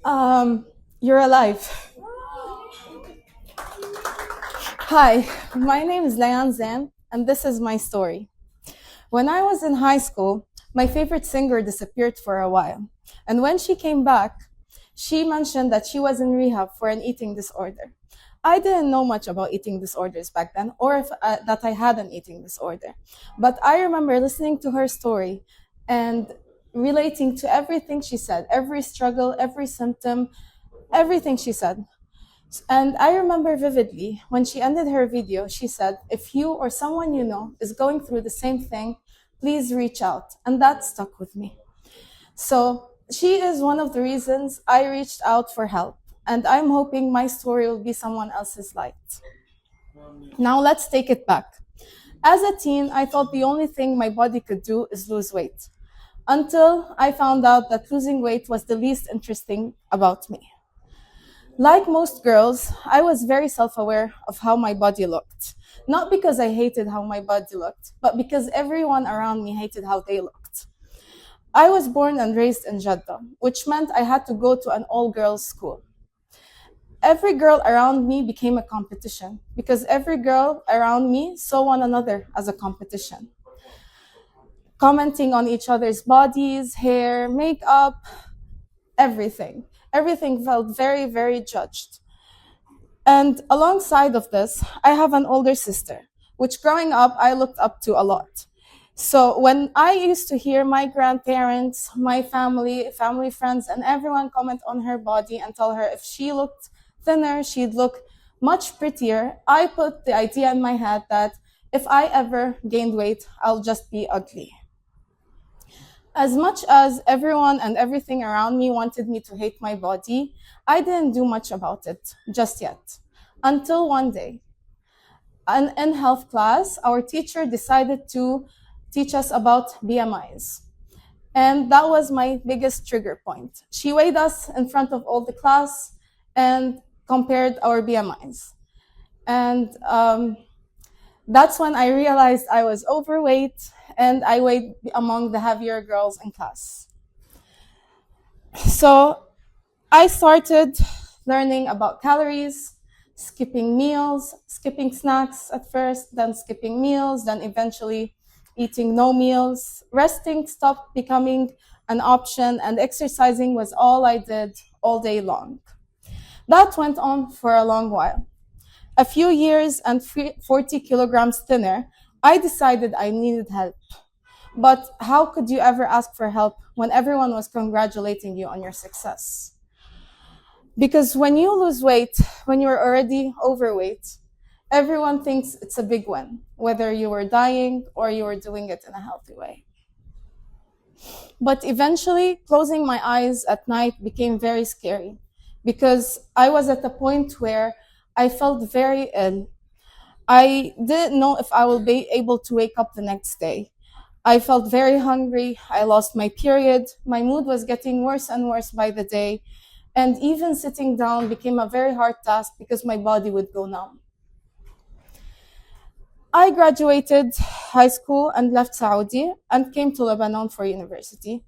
You're alive. Hi, my name is Layan, and this is my story. When I was in high school, my favorite singer disappeared for a while. And when she came back, she mentioned that she was in rehab for an eating disorder. I didn't know much about eating disorders back then, or that I had an eating disorder. But I remember listening to her story and relating to everything she said, every struggle, every symptom, everything she said. And I remember vividly when she ended her video, she said, if you or someone you know is going through the same thing, please reach out. And that stuck with me. So she is one of the reasons I reached out for help. And I'm hoping my story will be someone else's light. Now let's take it back. As a teen, I thought the only thing my body could do is lose weight. Until I found out that losing weight was the least interesting about me. Like most girls, I was very self-aware of how my body looked. Not because I hated how my body looked, but because everyone around me hated how they looked. I was born and raised in Jeddah, which meant I had to go to an all-girls school. Every girl around me became a competition because every girl around me saw one another as a competition. Commenting on each other's bodies, hair, makeup, everything. Everything felt very, very judged. And alongside of this, I have an older sister, which growing up, I looked up to a lot. So when I used to hear my grandparents, my family friends, and everyone comment on her body and tell her if she looked thinner, she'd look much prettier, I put the idea in my head that if I ever gained weight, I'll just be ugly. As much as everyone and everything around me wanted me to hate my body, I didn't do much about it just yet. Until one day, in health class, our teacher decided to teach us about BMIs. And that was my biggest trigger point. She weighed us in front of all the class and compared our BMIs. And that's when I realized I was overweight and I weighed among the heavier girls in class. So I started learning about calories, skipping meals, skipping snacks at first, then skipping meals, then eventually eating no meals. Resting stopped becoming an option, and exercising was all I did all day long. That went on for a long while. A few years and 40 kilograms thinner, I decided I needed help. But how could you ever ask for help when everyone was congratulating you on your success? Because when you lose weight, when you're already overweight, everyone thinks it's a big win, whether you were dying or you were doing it in a healthy way. But eventually, closing my eyes at night became very scary because I was at the point where I felt very ill. I didn't know if I will be able to wake up the next day. I felt very hungry. I lost my period. My mood was getting worse and worse by the day. And even sitting down became a very hard task because my body would go numb. I graduated high school and left Saudi and came to Lebanon for university.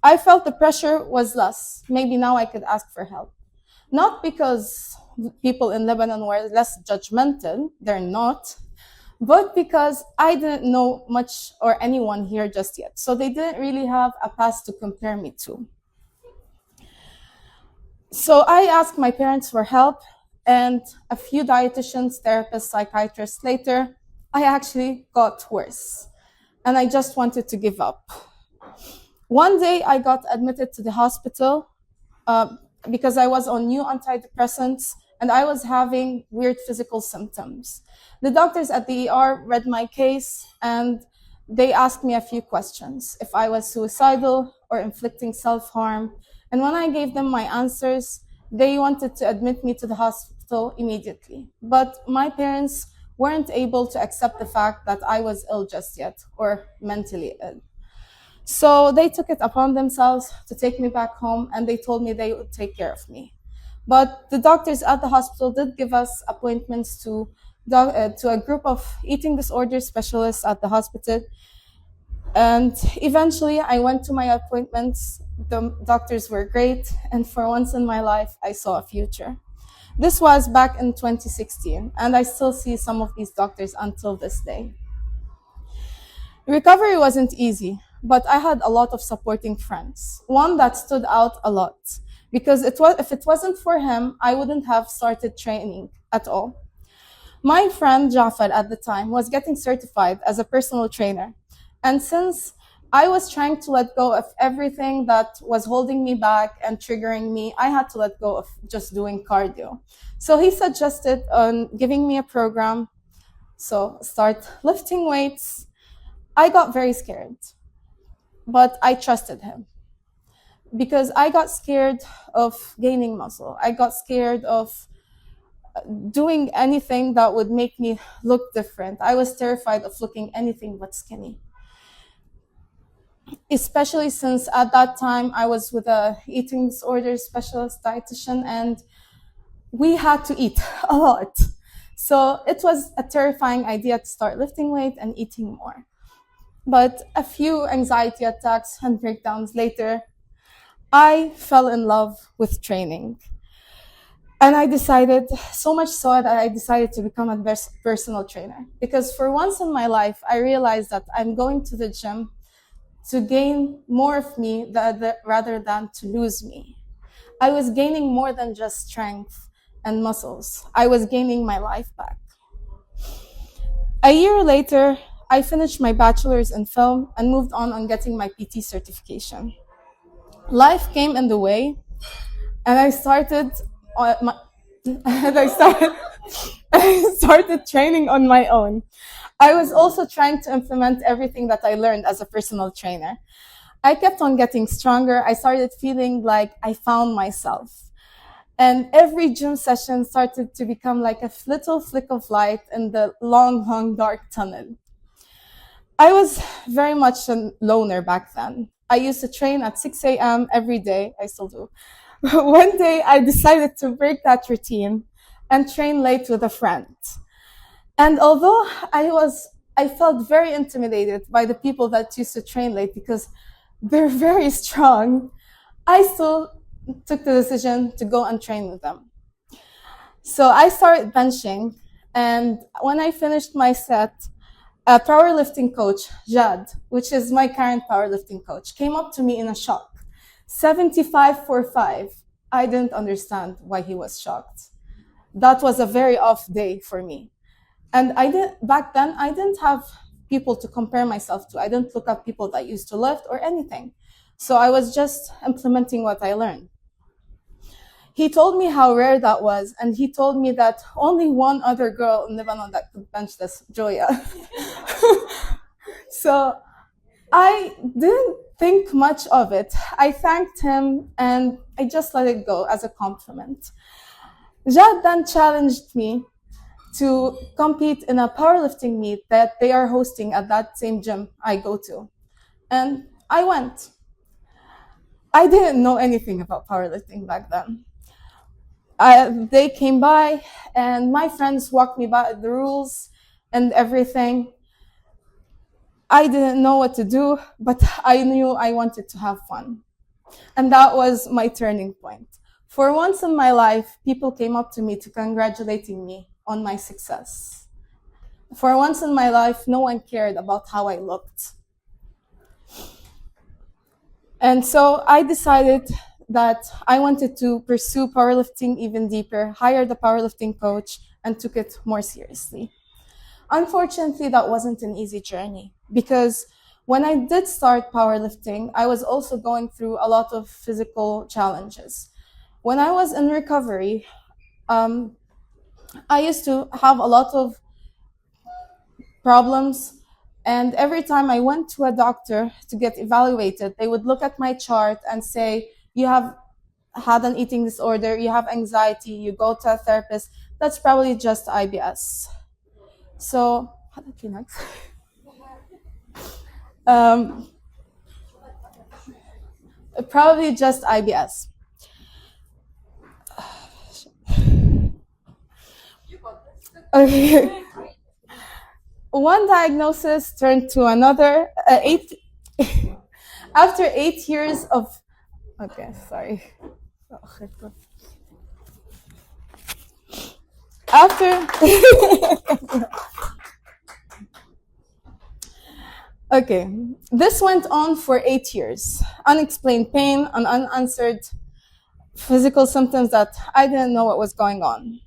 I felt the pressure was less. Maybe now I could ask for help. Not because people in Lebanon were less judgmental, they're not, but because I didn't know much or anyone here just yet. So they didn't really have a past to compare me to. So I asked my parents for help, and a few dietitians, therapists, psychiatrists later, I actually got worse, and I just wanted to give up. One day I got admitted to the hospital because I was on new antidepressants and I was having weird physical symptoms. The doctors at the ER read my case and they asked me a few questions, if I was suicidal or inflicting self-harm. And when I gave them my answers, they wanted to admit me to the hospital immediately. But my parents weren't able to accept the fact that I was ill just yet or mentally ill. So they took it upon themselves to take me back home and they told me they would take care of me. But the doctors at the hospital did give us appointments to a group of eating disorder specialists at the hospital. And eventually, I went to my appointments. The doctors were great, and for once in my life, I saw a future. This was back in 2016, and I still see some of these doctors until this day. Recovery wasn't easy, but I had a lot of supporting friends. One that stood out a lot, because if it wasn't for him, I wouldn't have started training at all. My friend Jafar at the time was getting certified as a personal trainer. And since I was trying to let go of everything that was holding me back and triggering me, I had to let go of just doing cardio. So he suggested on giving me a program. So start lifting weights. I got very scared, but I trusted him because I got scared of gaining muscle. I got scared of doing anything that would make me look different. I was terrified of looking anything but skinny. Especially since at that time I was with a eating disorder specialist dietitian and we had to eat a lot. So it was a terrifying idea to start lifting weight and eating more. But a few anxiety attacks and breakdowns later, I fell in love with training. And I decided, so much so that I decided to become a personal trainer. Because for once in my life, I realized that I'm going to the gym to gain more of me rather than to lose me. I was gaining more than just strength and muscles. I was gaining my life back. A year later, I finished my bachelor's in film and moved on getting my PT certification. Life came in the way, and I started I started training on my own. I was also trying to implement everything that I learned as a personal trainer. I kept on getting stronger. I started feeling like I found myself. And every gym session started to become like a little flick of light in the long, long, dark tunnel. I was very much a loner back then. I used to train at 6 a.m. every day. I still do. One day I decided to break that routine and train late with a friend. And although I felt very intimidated by the people that used to train late because they're very strong, I still took the decision to go and train with them. So I started benching, and when I finished my set, a powerlifting coach, Jad, which is my current powerlifting coach, came up to me in a shock. 75 for 5. I didn't understand why he was shocked. That was a very off day for me. And back then, I didn't have people to compare myself to. I didn't look up people that used to lift or anything. So I was just implementing what I learned. He told me how rare that was, and he told me that only one other girl in Lebanon that could bench this, Joya. So I didn't think much of it. I thanked him, and I just let it go as a compliment. Jad then challenged me to compete in a powerlifting meet that they are hosting at that same gym I go to. And I went. I didn't know anything about powerlifting back then. They came by, and my friends walked me by the rules and everything. I didn't know what to do, but I knew I wanted to have fun. And that was my turning point. For once in my life, people came up to me to congratulating me on my success. For once in my life, no one cared about how I looked. And so I decided that I wanted to pursue powerlifting even deeper, hired a powerlifting coach, and took it more seriously. Unfortunately, that wasn't an easy journey because when I did start powerlifting, I was also going through a lot of physical challenges. When I was in recovery, I used to have a lot of problems. And every time I went to a doctor to get evaluated, they would look at my chart and say, you have had an eating disorder, you have anxiety, you go to a therapist, that's probably just IBS. So, probably just IBS. Okay. one diagnosis turned to another. After 8 years of, okay, sorry. After, okay, this went on for 8 years. Unexplained pain and unanswered physical symptoms that I didn't know what was going on.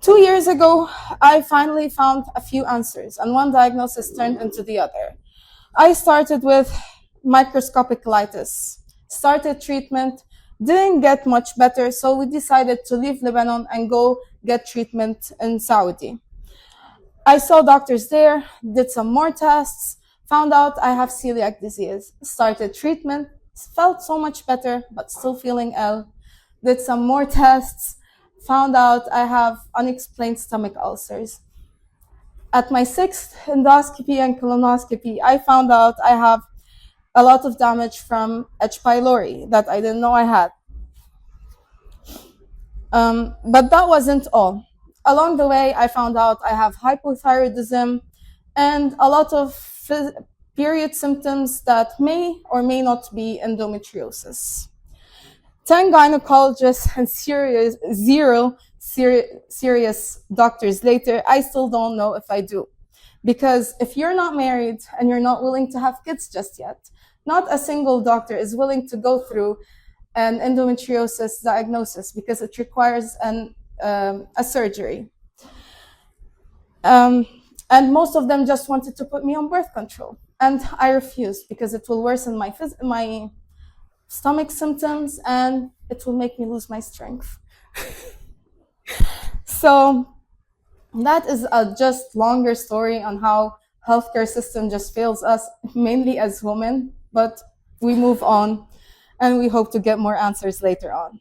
2 years ago, I finally found a few answers, and one diagnosis turned into the other. I started with microscopic colitis, started treatment, didn't get much better, so we decided to leave Lebanon and go get treatment in Saudi. I saw doctors there, did some more tests, found out I have celiac disease, started treatment, felt so much better, but still feeling ill, did some more tests, found out I have unexplained stomach ulcers. At my 6th endoscopy and colonoscopy, I found out I have a lot of damage from H. pylori that I didn't know I had. But that wasn't all. Along the way, I found out I have hypothyroidism and a lot of period symptoms that may or may not be endometriosis. 10 gynecologists and zero serious doctors later, I still don't know if I do. Because if you're not married and you're not willing to have kids just yet, not a single doctor is willing to go through an endometriosis diagnosis because it requires a surgery. And most of them just wanted to put me on birth control. And I refused because it will worsen my stomach symptoms and it will make me lose my strength. So that is a just longer story on how healthcare system just fails us, mainly as women, but we move on and we hope to get more answers later on.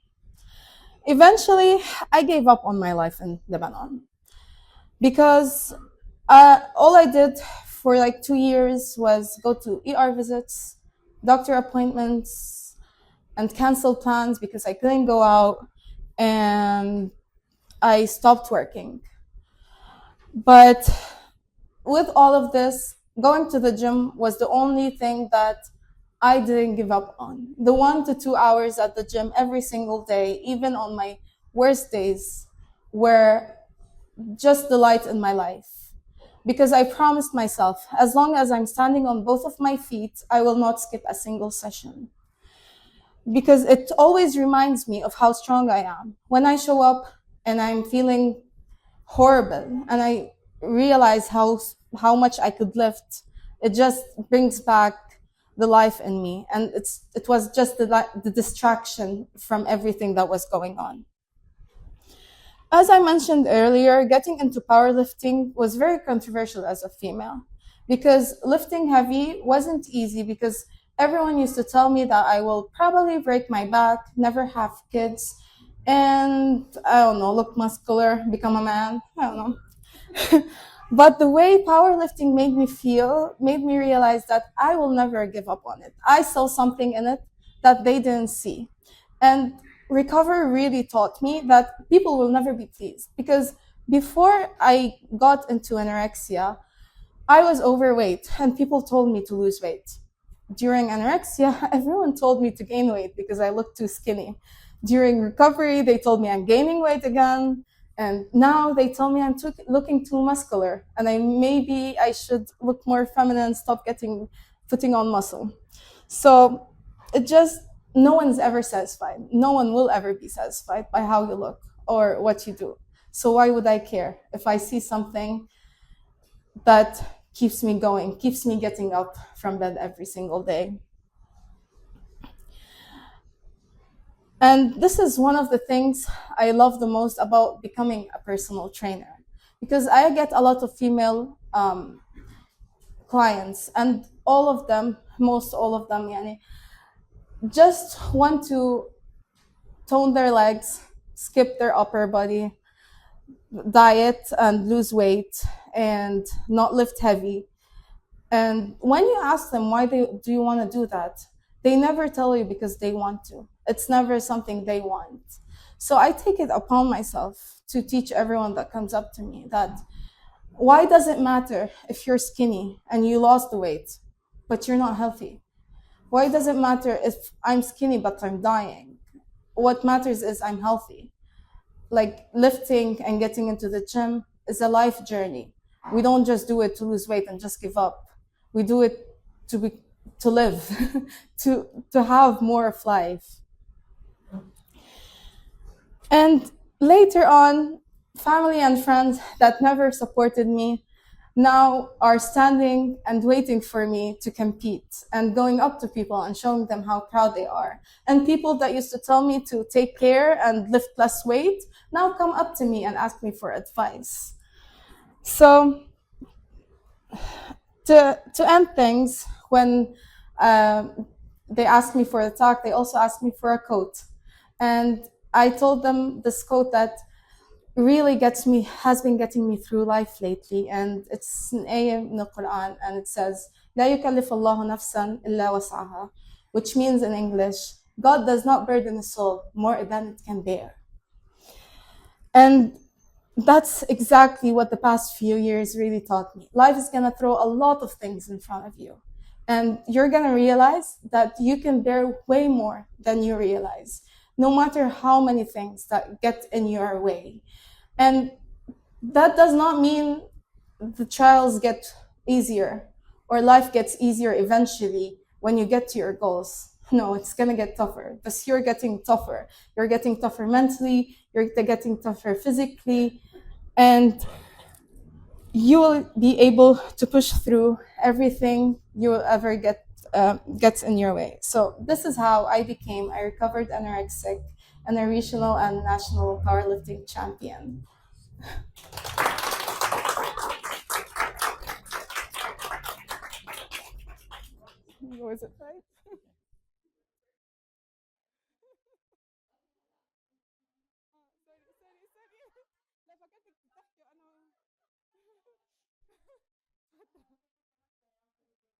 Eventually, I gave up on my life in Lebanon because all I did for like 2 years was go to ER visits, doctor appointments, and cancel plans because I couldn't go out, and I stopped working. But with all of this, going to the gym was the only thing that I didn't give up on. The 1 to 2 hours at the gym every single day, even on my worst days, were just the light in my life. Because I promised myself, as long as I'm standing on both of my feet, I will not skip a single session. Because it always reminds me of how strong I am. When I show up and I'm feeling horrible and I realize how much I could lift, it just brings back the life in me. And it was just the distraction from everything that was going on. As I mentioned earlier, getting into powerlifting was very controversial as a female because lifting heavy wasn't easy because everyone used to tell me that I will probably break my back, never have kids, and I don't know, look muscular, become a man, I don't know. But the way powerlifting made me feel made me realize that I will never give up on it. I saw something in it that they didn't see. And recovery really taught me that people will never be pleased because before I got into anorexia, I was overweight and people told me to lose weight. During anorexia, everyone told me to gain weight because I looked too skinny. During recovery, they told me I'm gaining weight again. And now they tell me I'm looking too muscular and maybe I should look more feminine, stop putting on muscle. So no one's ever satisfied. No one will ever be satisfied by how you look or what you do. So why would I care if I see something that keeps me going, keeps me getting up from bed every single day? And this is one of the things I love the most about becoming a personal trainer, because I get a lot of female clients, and most all of them, just want to tone their legs, skip their upper body, diet and lose weight, and not lift heavy. And when you ask them why do you want to do that, they never tell you because they want to. It's never something they want. So I take it upon myself to teach everyone that comes up to me that Why does it matter if you're skinny and you lost the weight, but you're not healthy? Why does it matter if I'm skinny but I'm dying? What matters is I'm healthy. Like lifting and getting into the gym is a life journey. We don't just do it to lose weight and just give up. We do it to be to live, to have more of life. And later on, family and friends that never supported me now are standing and waiting for me to compete and going up to people and showing them how proud they are. And people that used to tell me to take care and lift less weight now come up to me and ask me for advice. So to end things, when they asked me for a talk, they also asked me for a quote. And I told them this quote that really has been getting me through life lately, and it's an ayah in the Quran, and it says, لا يكلف الله نفسا إلا وسعها, which means in English, God does not burden a soul more than it can bear. And that's exactly what the past few years really taught me. Life is going to throw a lot of things in front of you, and you're going to realize that you can bear way more than you realize, no matter how many things that get in your way. And that does not mean the trials get easier or life gets easier eventually when you get to your goals. No, it's going to get tougher, because you're getting tougher. You're getting tougher mentally, you're getting tougher physically, and you will be able to push through everything you will ever gets in your way. So this is how I became a recovered anorexic and a regional and national powerlifting champion. Was it right?